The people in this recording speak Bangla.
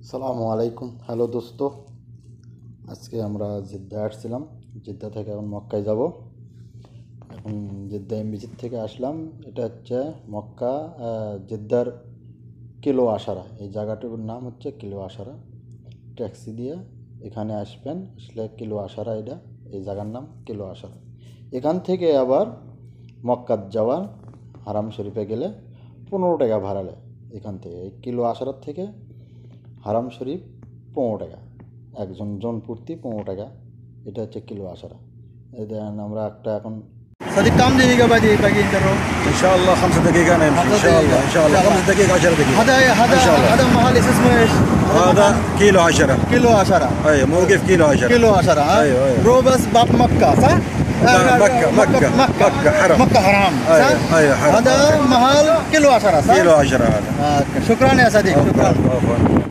সালামু আলাইকুম। হ্যালো দোস্ত, আজকে আমরা জেদ্দা আসছিলাম। জেদ্দা থেকে এখন মক্কায় যাব। এখন জেদ্দা এমবিসির থেকে আসলাম। এটা হচ্ছে মক্কা জেদ্দার কিলো আশারা। এই জায়গাটার নাম হচ্ছে কিলো আশারা। ট্যাক্সি দিয়ে এখানে আসবেন, আসলে কিলো আশারা, এটা এই জায়গার নাম কিলো আশারা। এখান থেকে আবার মক্কাত যাওয়ার হারাম শরীফে গেলে 15 টাকা ভাড়া নেয়। এখান থেকে এই কিলো আশারার থেকে হারাম শরীফ 15 টাকা, একজন জন প্রতি 15 টাকা। এটা হচ্ছে কিলো আশারা। এই দেখেন আমরা একটা এখন صديق كم دقيقة باقي انترو؟ ان شاء الله 5 دقائق نمشي ان شاء الله 5 دقائق 10 دقائق. هذا محل اسمه ايش؟ هذا كيلو 10. كيلو 10. ايوه موقف كيلو 10. كيلو 10 ها؟ ايوه روبس باب مكة صح؟ مكة حرم. مكة حرام صح؟ ايوه حرم. هذا محل كيلو 10 صح؟ كيلو 10 هذا. شكرا يا صديق، شكرا.